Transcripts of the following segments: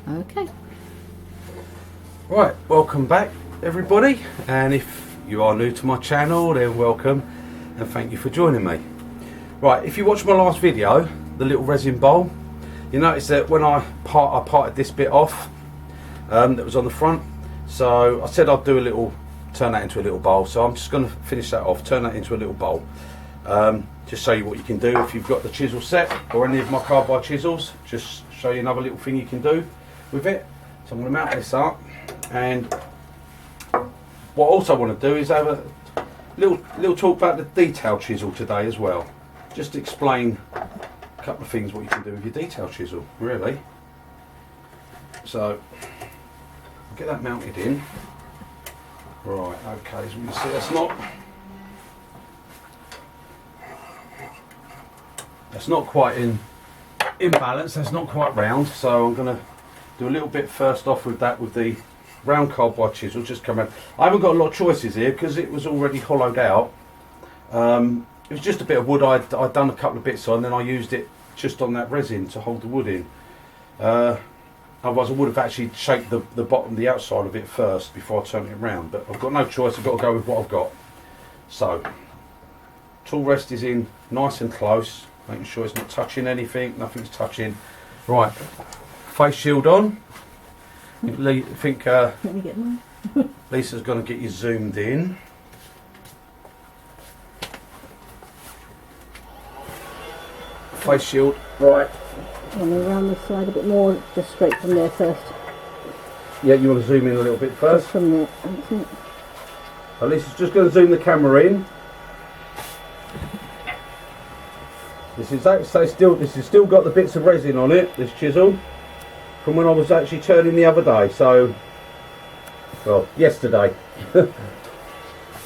Okay. Right, welcome back everybody, and if you are new to my channel then welcome and thank you for joining me. Right, if you watched my last video, the little resin bowl, you notice that when I parted this bit off that was on the front, so I said I'd do a little, turn that into a little bowl, so I'm just going to finish that off, turn that into a little bowl. Just show you what you can do if you've got the chisel set or any of my carbide chisels. Just show you another little thing you can do with it. So I'm going to mount this up, and what I also want to do is have a little talk about the detail chisel today as well. Just to explain a couple of things what you can do with your detail chisel, really. So I'll get that mounted in. Right, okay, so you can see that's not quite in balance, that's not quite round, so I'm going to do a little bit first off with that, with the round carbide chisel, just come around. I haven't got a lot of choices here because it was already hollowed out. It was just a bit of wood I'd done a couple of bits on, then I used it just on that resin to hold the wood in. Otherwise I would have actually shaped the bottom, the outside of it first before I turned it around, but I've got no choice, I've got to go with what I've got. So, tool rest is in nice and close, making sure it's not touching anything, nothing's touching. Right, face shield on. I think Let me get mine. Lisa's going to get you zoomed in. Face shield, right. Want me around this side a bit more, just straight from there first. Yeah, you want to zoom in a little bit first? Just from there, that's it. So Lisa's just going to zoom the camera in. This is still got the bits of resin on it, this chisel, from when I was actually turning the other day, so, well, yesterday. So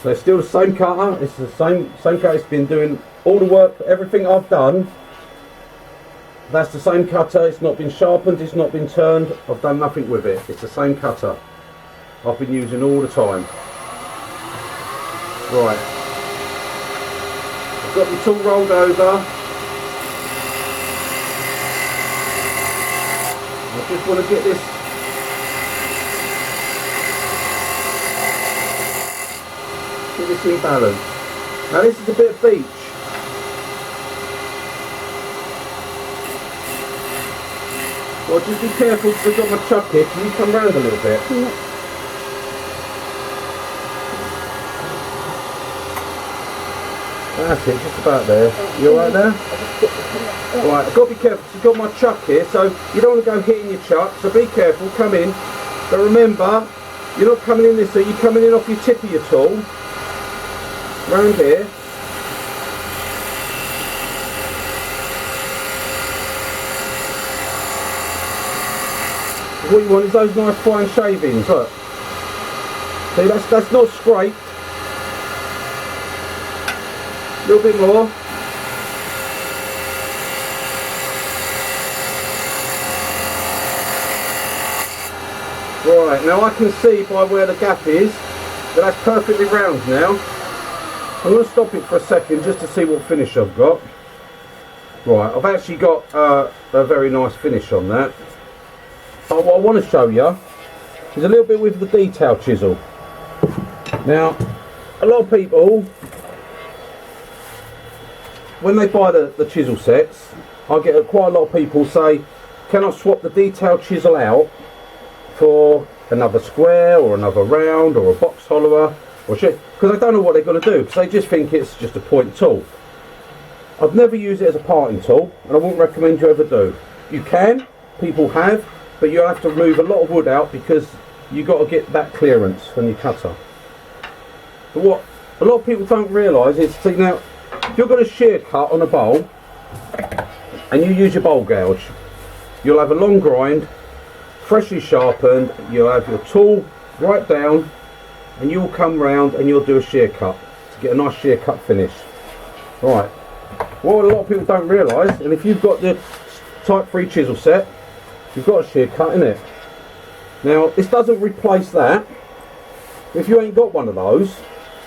it's still the same cutter, it's the same cutter, it's been doing all the work, everything I've done, that's the same cutter, it's not been sharpened, it's not been turned, I've done nothing with it, it's the same cutter I've been using all the time. Right, I've got the tool rolled over. I just want to get this in balance. Now this is a bit of beach. Well, just be careful because I've got my chuck here. Can you come round a little bit? Yeah. That's it, just about there. You alright there? Right, I've got to be careful because I've got my chuck here, so you don't want to go hitting your chuck, so be careful, come in. But remember, you're not coming in this way, you're coming in off your tip of your tool. Round here. What you want is those nice fine shavings, look. See, that's not scraped. A little bit more. Right, now I can see by where the gap is that that's perfectly round now. I'm going to stop it for a second just to see what finish I've got. Right, I've actually got a very nice finish on that. But what I want to show you is a little bit with the detail chisel. Now, a lot of people, when they buy the chisel sets, I get quite a lot of people say, can I swap the detail chisel out for another square or another round or a box hollower or shit, because they don't know what they're going to do, because they just think it's just a point tool. I've never used it as a parting tool, and I wouldn't recommend you ever do. You can, people have, but you have to remove a lot of wood out because you've got to get that clearance from your cutter. But what a lot of people don't realise is, see, now, if you're going to shear cut on a bowl and you use your bowl gouge, you'll have a long grind, freshly sharpened, you'll have your tool right down, and you'll come round and you'll do a shear cut to get a nice shear cut finish. Right, what a lot of people don't realise, and if you've got the Type 3 chisel set, you've got a shear cut in it. Now, this doesn't replace that. If you ain't got one of those,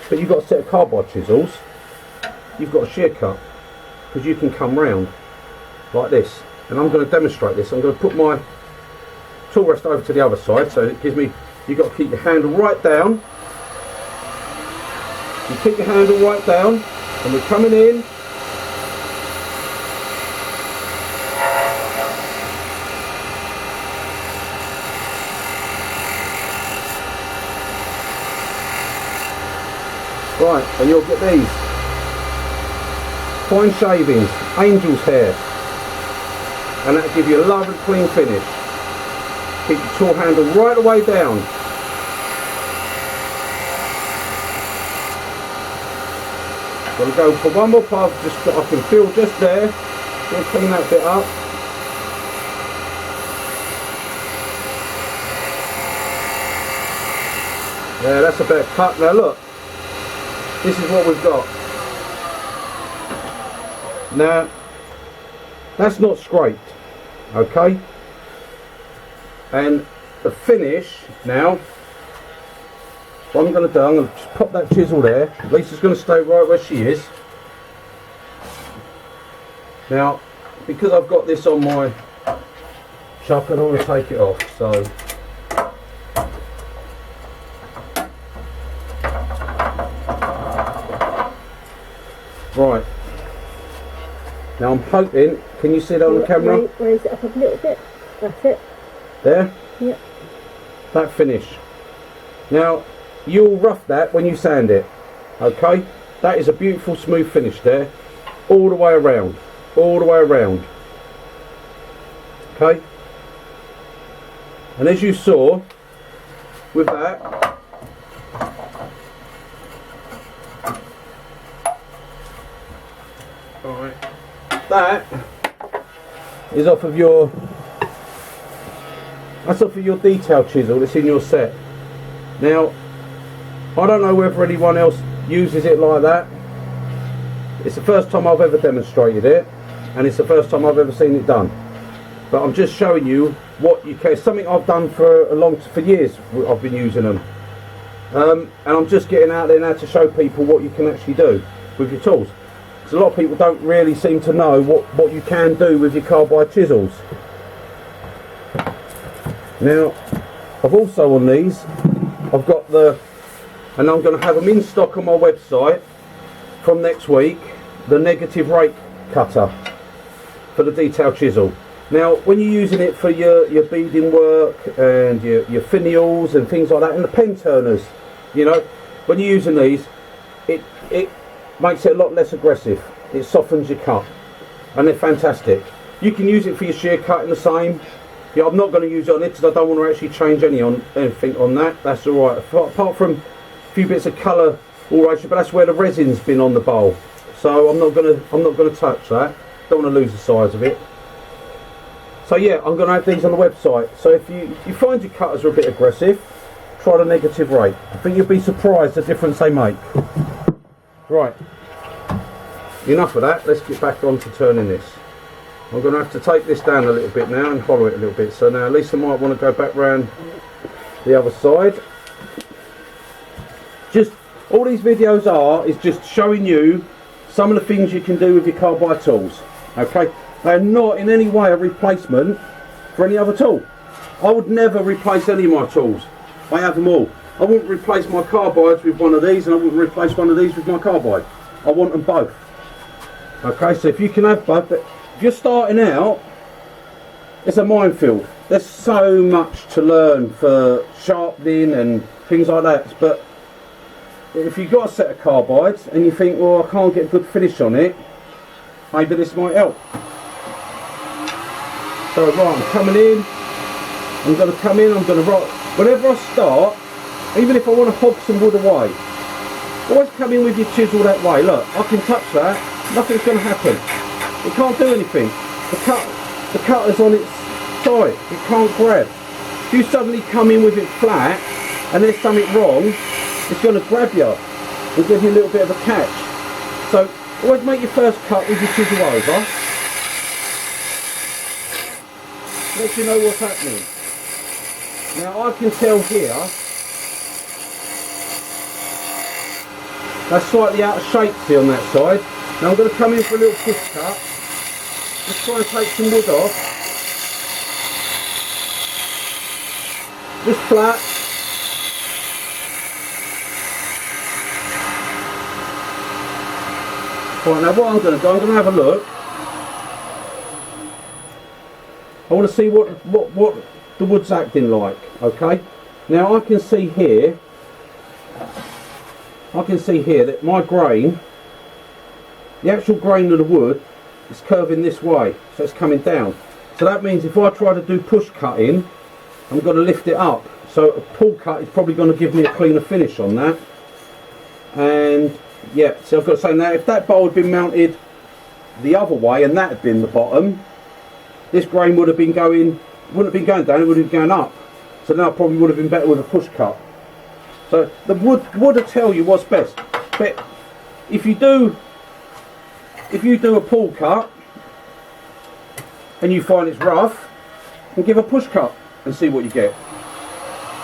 but you've got a set of carbide chisels, you've got a shear cut, because you can come round like this. And I'm going to demonstrate this. I'm going to put my tool rest over to the other side, so it gives me, you've got to keep your handle right down. You keep your handle right down, and we're coming in. Right, and you'll get these fine shavings, angel's hair, and that'll give you a lovely clean finish. Keep the tool handle right the way down. I'm going to go for one more puff, just I can feel just there. Just clean that bit up. Yeah, that's a better cut. Now look, this is what we've got. Now, that's not scraped, okay? And the finish, now, what I'm going to do, I'm going to just pop that chisel there. Lisa's going to stay right where she is. Now, because I've got this on my chuck, I don't want to take it off, so. Right. Now I'm hoping, can you see that on the camera? Raise it up a little bit. That's it. There? Yep. That finish. Now, you'll rough that when you sand it. Okay? That is a beautiful smooth finish there. All the way around. All the way around. Okay? And as you saw, with that, alright, that is off of your, that's off of your detail chisel that's in your set. Now, I don't know whether anyone else uses it like that. It's the first time I've ever demonstrated it, and it's the first time I've ever seen it done. But I'm just showing you what you can. It's something I've done for years. I've been using them, and I'm just getting out there now to show people what you can actually do with your tools. Because a lot of people don't really seem to know what you can do with your carbide chisels. Now, I've also on these, I've got and I'm going to have them in stock on my website from next week, the negative rake cutter for the detail chisel. Now, when you're using it for your beading work and your finials and things like that, and the pen turners, you know, when you're using these, it makes it a lot less aggressive. It softens your cut, and they're fantastic. You can use it for your shear cutting the same. Yeah, I'm not going to use it on it because I don't want to actually change anything on that. That's all right. Apart from a few bits of colour alteration, but that's where the resin's been on the bowl. So I'm not going to touch that. Don't want to lose the size of it. So yeah, I'm going to have these on the website. So if you find your cutters are a bit aggressive, try the negative rake. I think you'll be surprised the difference they make. Right, enough of that. Let's get back on to turning this. I'm going to have to take this down a little bit now and hollow it a little bit. So now Lisa might want to go back round the other side. Just all these videos is just showing you some of the things you can do with your carbide tools. Okay, they are not in any way a replacement for any other tool. I would never replace any of my tools. I have them all. I wouldn't replace my carbides with one of these, and I wouldn't replace one of these with my carbide. I want them both. Okay, so if you can have both, but if you're starting out, it's a minefield. There's so much to learn for sharpening and things like that. But if you've got a set of carbides and you think, well, I can't get a good finish on it, maybe this might help. So right, I'm coming in. I'm going to come in. I'm going to rock. Whenever I start, even if I want to hog some wood away, always come in with your chisel that way. Look, I can touch that. Nothing's going to happen. It can't do anything. The cutter's on its side. It can't grab. If you suddenly come in with it flat and there's something wrong, it's going to grab you and give you a little bit of a catch. So always make your first cut with your chisel over. Let you know what's happening. Now I can tell here that's slightly out of shape here on that side. Now I'm going to come in for a little push cut. Just try and take some wood off. just flat. Right, now what I'm going to do, I'm going to have a look. I want to see what the wood's acting like, okay? Now I can see here that my grain, the actual grain of the wood is curving this way, so it's coming down. So that means if I try to do push cutting, I'm going to lift it up. So a pull cut is probably going to give me a cleaner finish on that. And yeah, so I've got to say now, if that bowl had been mounted the other way and that had been the bottom, this grain would have been going, wouldn't have been going down, it would have been going up. So now probably would have been better with a push cut. So the wood will tell you what's best. But if you do a pull cut and you find it's rough, then give a push cut and see what you get.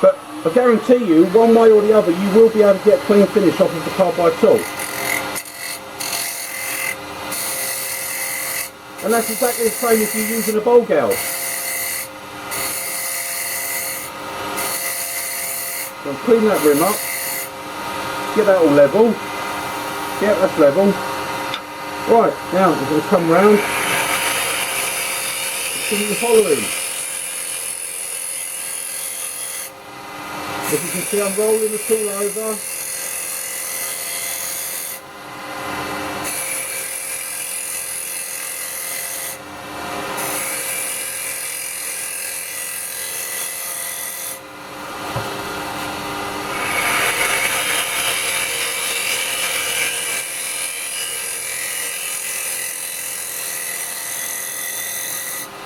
But I guarantee you, one way or the other, you will be able to get a clean finish off of the carbide tool. And that's exactly the same if you're using a bowl gouge. So clean that rim up, get that all level. Yeah, that's level. Right, now we're going to come round, continue following. As you can see, I'm rolling the tool over.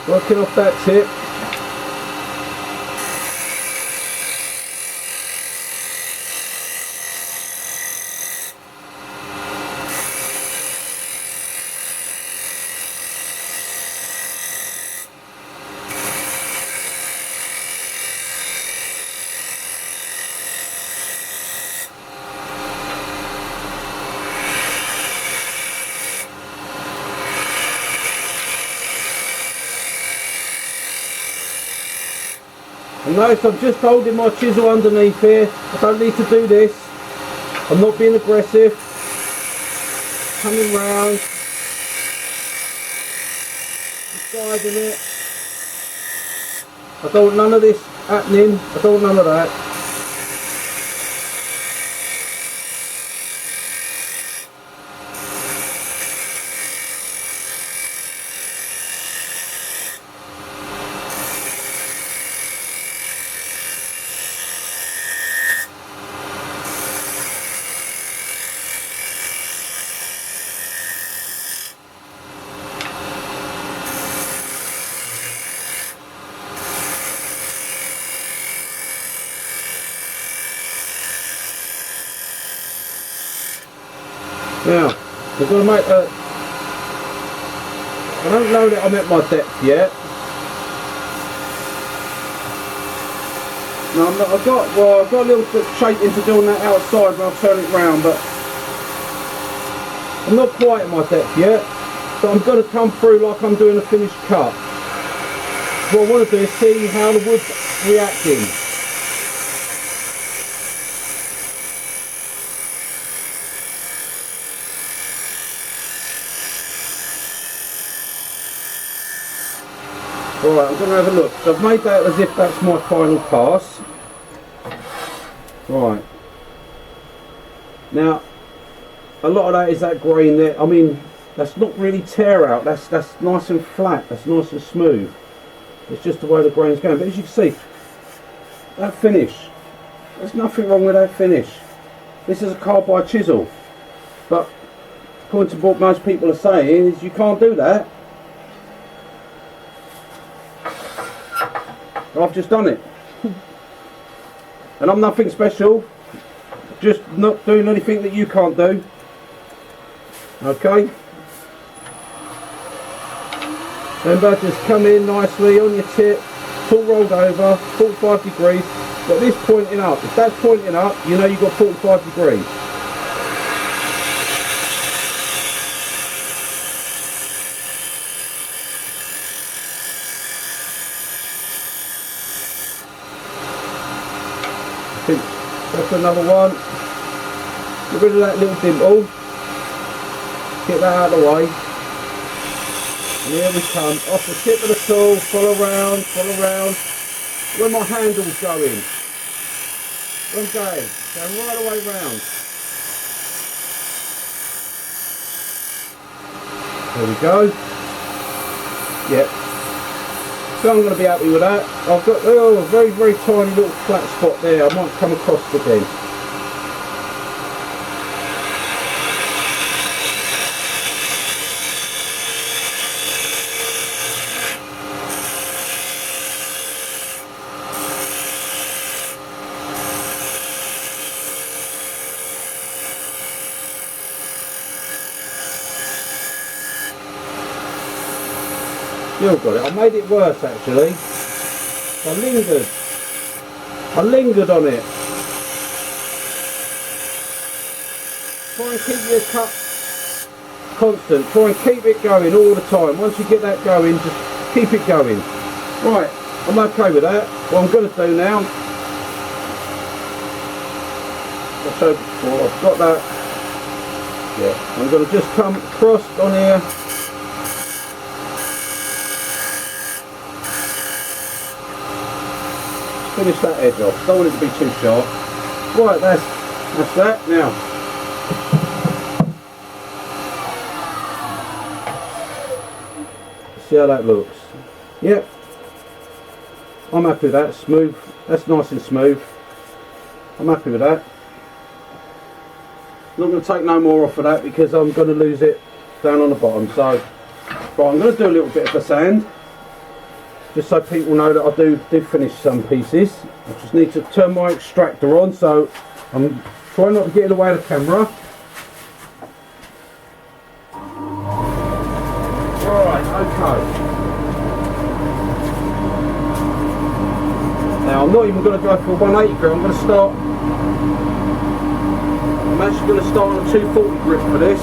Working off that tip. And notice I'm just holding my chisel underneath here. I don't need to do this. I'm not being aggressive. Coming round. Just guiding it. I don't want none of this happening. I don't want none of that. Now, we're going to make a... I don't know that I'm at my depth yet. No, I'm not, I've got a little bit of shaping to do on that outside when I turn it round, but I'm not quite at my depth yet. So I'm going to come through like I'm doing a finished cut. What I want to do is see how the wood's reacting. Right, I'm going to have a look. So I've made that as if that's my final pass. Right. Now, a lot of that is that grain there. I mean, that's not really tear out. That's nice and flat. That's nice and smooth. It's just the way the grain's going. But as you can see, that finish, there's nothing wrong with that finish. This is a carbide chisel. But according to what most people are saying, is you can't do that. I've just done it. And I'm nothing special. Just not doing anything that you can't do. Okay. Remember, just come in nicely on your tip, tool rolled over, 45 degrees. Got this pointing up. If that's pointing up, you know you've got 45 degrees. That's another one. Get rid of that little dimple. Get that out of the way. And here we come. Off the tip of the tool, follow round, follow round. Where my handle's going. Where I'm going right the way round. There we go. Yep. So I'm going to be happy with that. I've got a very, very tiny little flat spot there. I might come across it again. Still got it. I made it worse actually. I lingered on it. Try and keep your cut constant. Try and keep it going all the time. Once you get that going, just keep it going. Right, I'm okay with that. What I'm going to do now, I showed before, I've got that. Yeah, I'm going to just come across on here. Finish that edge off. Don't want it to be too sharp. Right, that's that. Now, see how that looks. Yep, I'm happy with that. Smooth. That's nice and smooth. I'm happy with that. Not going to take no more off of that because I'm going to lose it down on the bottom. So, right, I'm going to do a little bit of a sand. Just so people know that I do finish some pieces. I just need to turn my extractor on, so I'm trying not to get in the way of the camera. Right, okay. Now I'm not even going to go for 180 grit, I'm actually going to start on a 240 grit for this.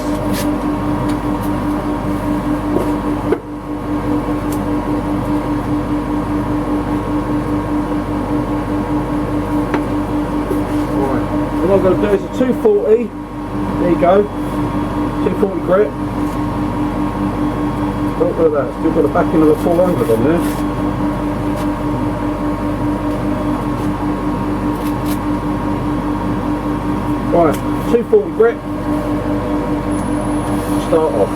What I'm going to do is a 240, there you go, 240 grit. Oh, look at that, still got the backing of a 400 on there. Right, 240 grit, start off.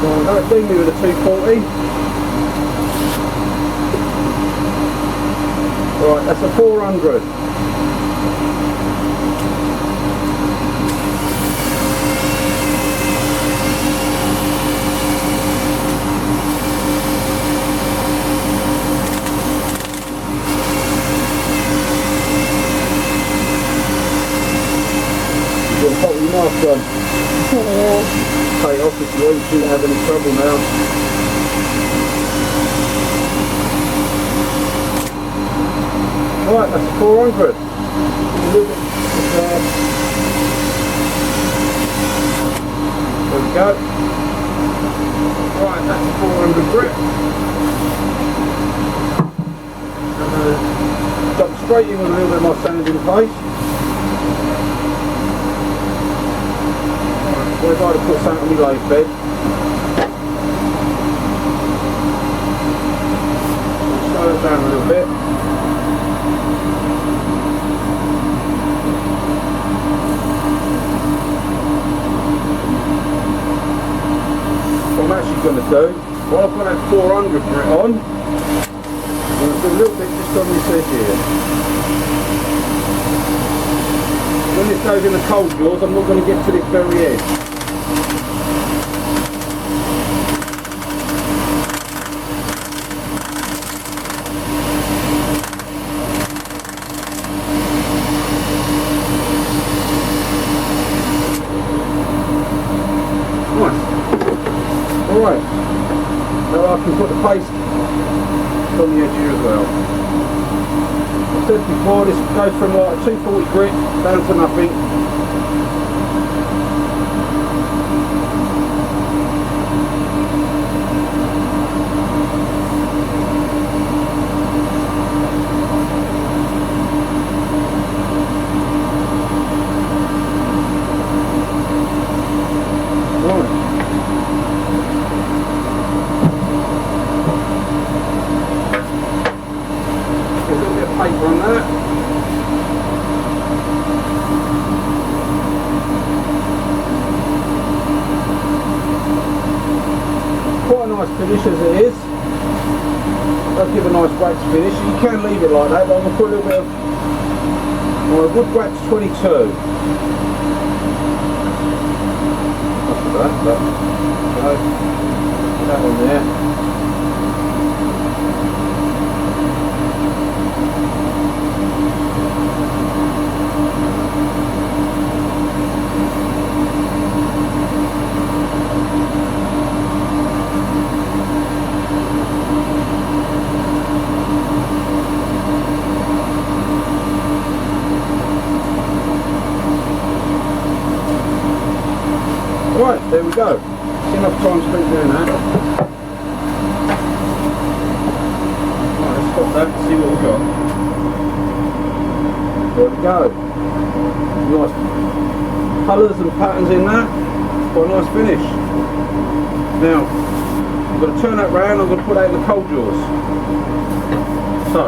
Don't do me with a 240. Right, that's a 400. You've got to put your mask on. Pay off if you want, you shouldn't have any trouble now. Alright, that's 400. A little bit there. There we go. Right, that's 400 grit. Jump straight in with a little bit of my sanding paste. We're going to put something on my lathe bed. Slow it down a little bit. What I'm actually going to do, while I've got that 400 grit on, I'm going to do a little bit just on this edge here. When this goes in the cold jaws, I'm not going to get to this very edge. Right, now I can put the paste on the edge here as well. I said before, this goes from like a 240 grit down to nothing. Paper on that. Quite a nice finish as it is. Does give a nice wax finish. You can leave it like that, but I'm going to put a little bit of wood wax 22. After that, but that one there. Right, there we go. Enough time spent doing that. Right, let's stop that and see what we've got. There we go. Nice colours and patterns in that. Quite a nice finish. Now, I'm going to turn that round, I'm going to put that in the cold jaws. So,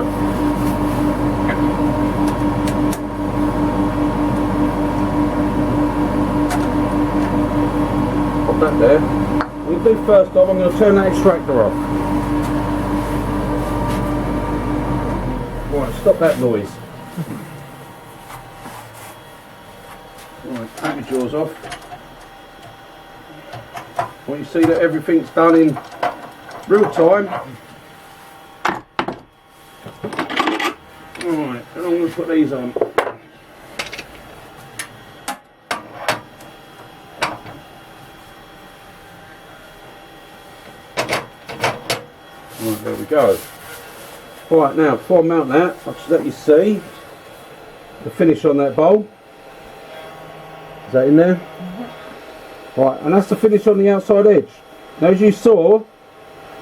that there. What we'll do first off, I'm going to turn that extractor off. Right, stop that noise. Right, take your jaws off. When you see that everything's done in real time. Alright, and I'm going to put these on. Right, there we go. Right, now before I mount that, I'll just let you see the finish on that bowl. Is that in there? Right, and that's the finish on the outside edge. Now as you saw,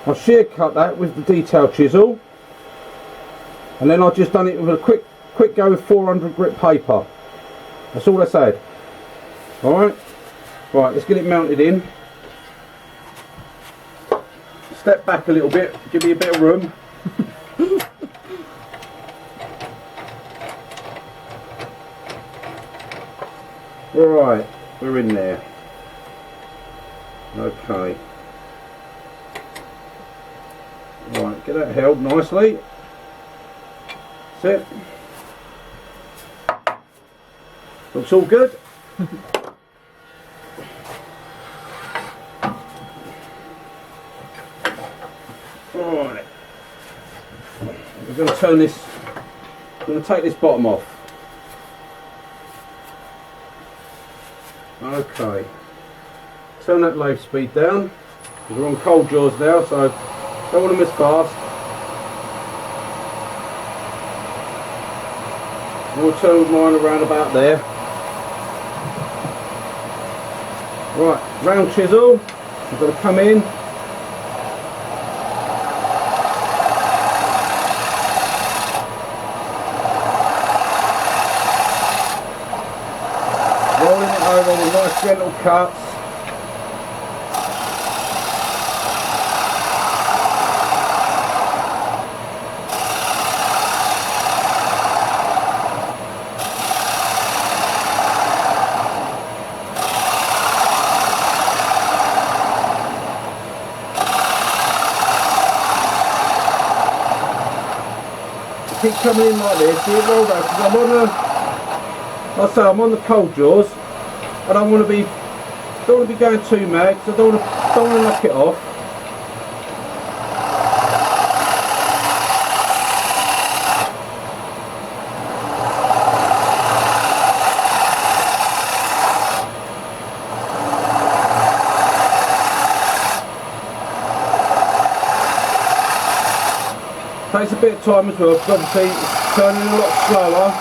I shear cut that with the detail chisel, and then I've just done it with a quick go with 400 grit paper. That's all I said. Alright, right, let's get it mounted in. Step back a little bit, give me a bit of room. Right, we're in there. Okay. Right, get that held nicely. That's it. Looks all good. Right. We're going to turn this, I'm going to take this bottom off. Okay. Turn that lathe speed down. We're on cold jaws now, so don't want to miss fast. We'll turn mine around about there. Right, round chisel. We've got to come in. Rolling it over with nice gentle cuts. Keep coming in like this, do it roll down, because I'm on the, like I say, I'm on the cold jaws. I don't want to be going too mad, because I don't want to knock it off. takes a bit of time as well, because obviously it's turning a lot slower.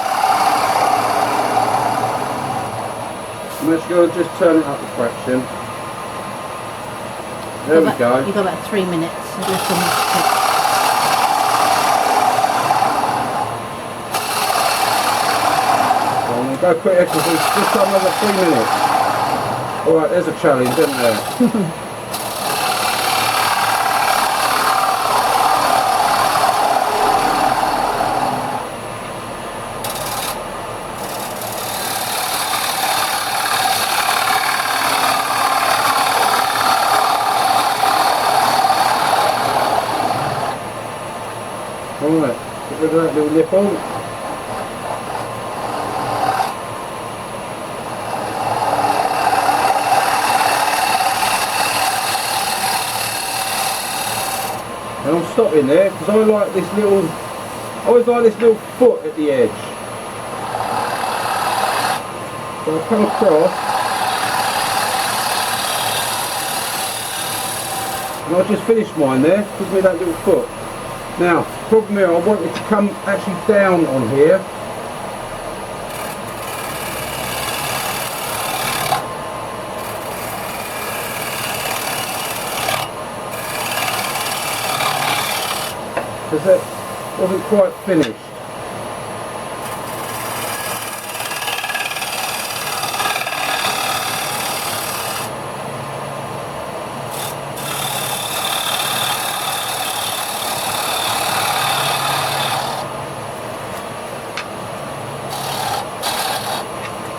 I'm just going to just turn it up a fraction. There we go. You've got about 3 minutes. So less than that. I'm going to go quick because it's just another 3 minutes. Alright, there's a challenge, isn't there? Alright, get rid of that little nipple. And I'm stopping there because I always like this little foot at the edge. So I'll come across and I'll just finish mine there, gives me that little foot. Now, problem here, I want it to come actually down on here. Because it wasn't quite finished.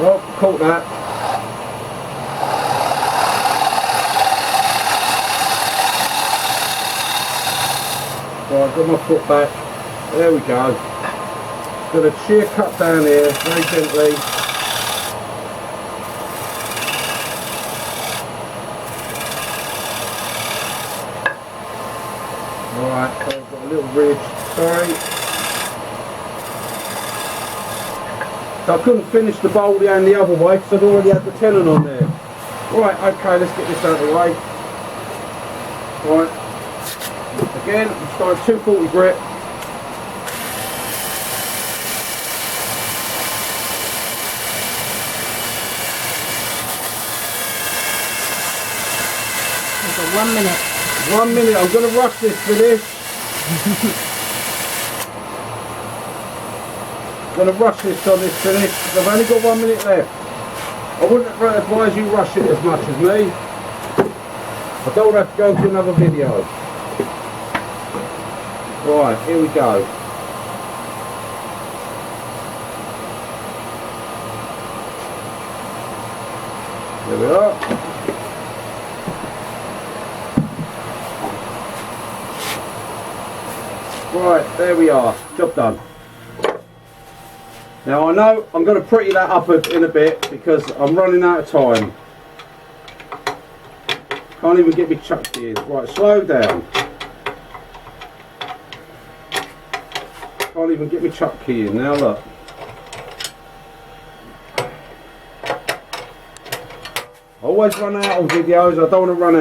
Well, caught that. Right, got my foot back. There we go. Got a shear cut down here, very gently. Alright, so I've got a little ridge. Sorry. So I couldn't finish the bowl down the other way because I'd already had the tenon on there. Right, okay, let's get this out of the way. Right. Again, I'm starting 240 grit. We've got 1 minute. 1 minute, I'm going to rush this finish. I'm going to rush this on this finish because I've only got 1 minute left. I wouldn't advise you rush it as much as me. I don't have to go into another video. Right, here we go. There we are. Right, there we are. Job done. Now I know I'm going to pretty that up in a bit because I'm running out of time. Can't even get me chucked in. Right, slow down. Can't even get me chuck key in. Now look. I always run out on videos. I don't want to run out.